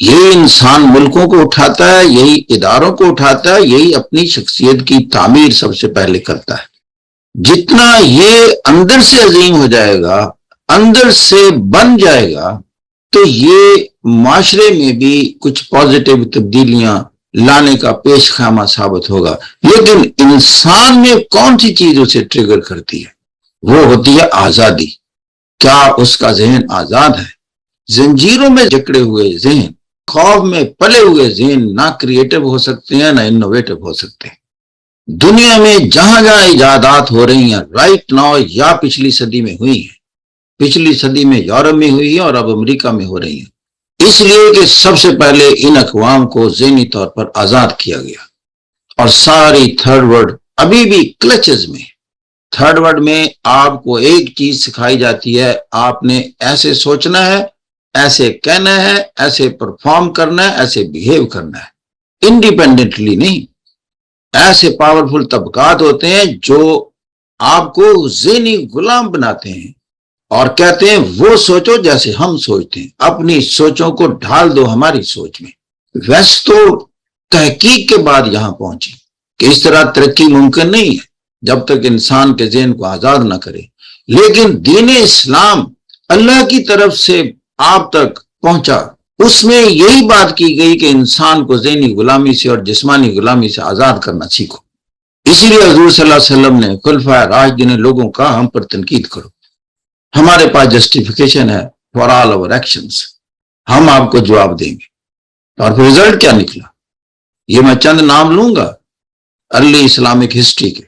یہی انسان ملکوں کو اٹھاتا ہے، یہی اداروں کو اٹھاتا ہے، یہی اپنی شخصیت کی تعمیر سب سے پہلے کرتا ہے۔ جتنا یہ اندر سے عظیم ہو جائے گا، اندر سے بن جائے گا، تو یہ معاشرے میں بھی کچھ پازیٹیو تبدیلیاں لانے کا پیش خیمہ ثابت ہوگا۔ لیکن انسان میں کون سی چیز اسے ٹریگر کرتی ہے؟ وہ ہوتی ہے آزادی۔ کیا اس کا ذہن آزاد ہے؟ زنجیروں میں جکڑے ہوئے ذہن، خوف میں پلے ہوئے ذہن نہ کریٹو ہو سکتے ہیں، نہ انوویٹو ہو سکتے ہیں۔ دنیا میں جہاں جہاں ایجادات ہو رہی ہیں رائٹ ناؤ یا پچھلی صدی میں ہوئی ہیں، پچھلی صدی میں یورپ میں ہوئی ہیں اور اب امریکہ میں ہو رہی ہیں، اس لیے کہ سب سے پہلے ان اقوام کو ذہنی طور پر آزاد کیا گیا، اور ساری تھرڈ ورلڈ ابھی بھی کلچز میں۔ تھرڈ ورلڈ میں آپ کو ایک چیز سکھائی جاتی ہے، آپ نے ایسے سوچنا ہے، ایسے کہنا ہے، ایسے پرفارم کرنا ہے، ایسے بیہیو کرنا ہے، انڈیپینڈنٹلی نہیں۔ ایسے پاورفل طبقات ہوتے ہیں جو آپ کو ذہنی غلام بناتے ہیں اور کہتے ہیں وہ سوچو جیسے ہم سوچتے ہیں، اپنی سوچوں کو ڈھال دو ہماری سوچ میں۔ ویسے تو تحقیق کے بعد یہاں پہنچی کہ اس طرح ترقی ممکن نہیں ہے جب تک انسان کے ذہن کو آزاد نہ کرے، لیکن دین اسلام اللہ کی طرف سے آپ تک پہنچا، اس میں یہی بات کی گئی کہ انسان کو ذہنی غلامی سے اور جسمانی غلامی سے آزاد کرنا سیکھو۔ اسی لیے حضور صلی اللہ علیہ وسلم نے خلفائے راشدین لوگوں کا ہم پر تنقید کرو، ہمارے پاس جسٹیفیکیشن ہے فار آل اور ایکشنز، ہم آپ کو جواب دیں گے۔ اور پھر رزلٹ کیا نکلا؟ یہ میں چند نام لوں گا ارلی اسلامک ہسٹری کے،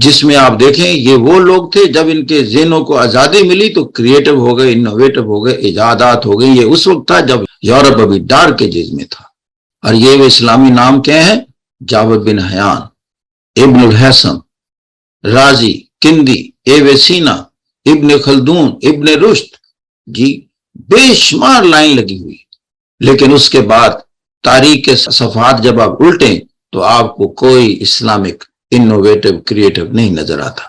جس میں آپ دیکھیں یہ وہ لوگ تھے جب ان کے ذہنوں کو آزادی ملی تو کریٹو ہو گئے، انوویٹو ہو گئے، ایجادات ہو گئی۔ یہ اس وقت تھا جب یورپ ابھی ڈارک ایجز میں تھا، اور یہ وہ اسلامی نام کیا ہیں؟ جابر بن حیان، ابن الحسن، رازی، کندی، ایویسینا، ابن خلدون، ابن رشد، جی بے شمار لائن لگی ہوئی۔ لیکن اس کے بعد تاریخ کے صفحات جب آپ الٹیں تو آپ کو کوئی اسلامک انوویٹو کریٹو نہیں نظر آتا۔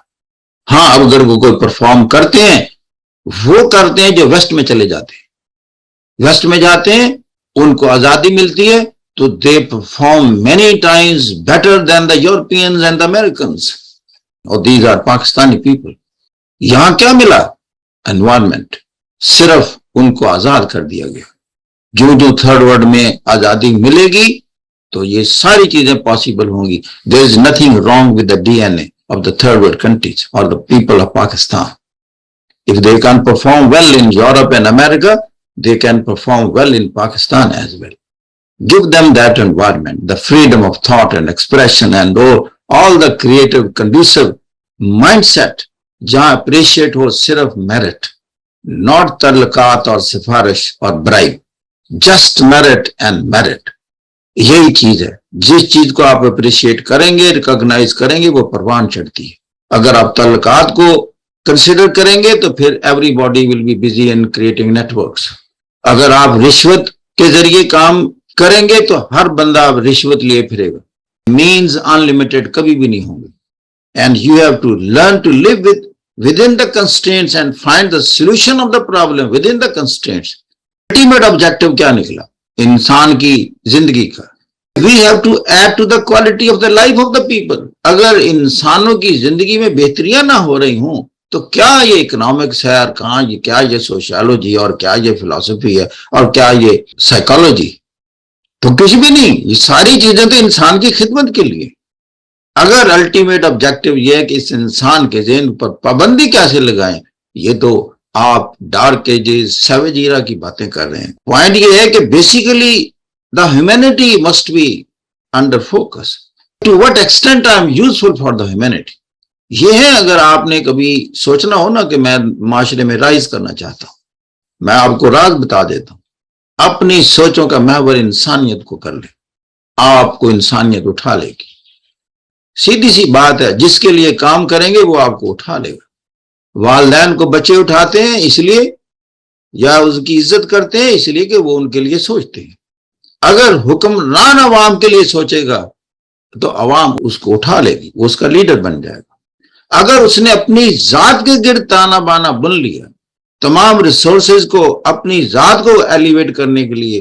ہاں اگر وہ کوئی پرفارم کرتے ہیں، وہ کرتے ہیں جو ویسٹ میں چلے جاتے ہیں، ویسٹ میں جاتے ہیں، ان کو آزادی ملتی ہے تو they perform many Times better than the Europeans and the Americans, اور دیز آر پاکستانی پیپل۔ یہاں کیا ملا؟ انوائرمنٹ، صرف ان کو آزاد کر دیا گیا۔ جو تھرڈ ورلڈ میں آزادی ملے گی تو یہ ساری چیزیں پاسبل ہوں گی۔ There is nothing wrong with the DNA of the third world countries or the people of Pakistan. If they can perform well in Europe and America, they can perform well in Pakistan as well. Give them that environment, the freedom of thought and expression and all the creative conducive mindset جہاں appreciate ہو صرف merit, not تعلقات اور سفارش اور bribe, just merit and merit. یہی چیز ہے، جس چیز کو آپ اپریشیٹ کریں گے، ریکگنائز کریں گے، وہ پروان چڑھتی ہے۔ اگر آپ تعلقات کو کنسیڈر کریں گے تو پھر everybody will be busy in creating network. اگر آپ رشوت کے ذریعے کام کریں گے تو ہر بندہ آپ رشوت لیے پھرے گا۔ مینز انلمیٹڈ کبھی بھی نہیں ہوں گے، and you have to learn to live within the constraints and find the solution of the problem within the constraints. Ultimate objective کیا نکلا انسان کی زندگی کا؟ We have to add to the quality of the life of the people. اگر انسانوں کی زندگی میں بہتریاں نہ ہو رہی ہوں تو کیا یہ اکنامکس ہے، اور کہاں یہ کیا یہ سوشیالوجی، اور کیا یہ فلسفی ہے، اور کیا یہ سائیکالوجی؟ تو کچھ بھی نہیں۔ یہ ساری چیزیں تو انسان کی خدمت کے لیے۔ اگر الٹیمیٹ آبجیکٹو یہ ہے کہ اس انسان کے ذہن پر پابندی کیسے لگائیں، یہ تو آپ ڈارک ایجز، سیویج ایرا کی باتیں کر رہے ہیں۔ پوائنٹ یہ ہے کہ basically the humanity must be under focus. To what extent I am useful for the humanity. یہ ہے، اگر آپ نے کبھی سوچنا ہو نا کہ میں معاشرے میں رائز کرنا چاہتا ہوں، میں آپ کو راز بتا دیتا ہوں، اپنی سوچوں کا محور انسانیت کو کر لیں، آپ کو انسانیت اٹھا لے گی۔ سیدھی سی بات ہے، جس کے لیے کام کریں گے وہ آپ کو اٹھا لے گا۔ والدین کو بچے اٹھاتے ہیں اس لیے، یا اس کی عزت کرتے ہیں اس لیے کہ وہ ان کے لیے سوچتے ہیں۔ اگر حکمران عوام کے لیے سوچے گا تو عوام اس کو اٹھا لے گی، وہ اس کا لیڈر بن جائے گا۔ اگر اس نے اپنی ذات کے گرد تانا بانا بن لیا، تمام ریسورسز کو اپنی ذات کو ایلیویٹ کرنے کے لیے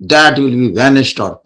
that will be vanished or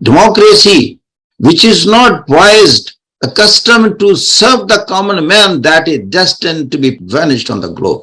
Democracy which is not poised, accustomed to serve the common man, that is destined to be vanished on the globe.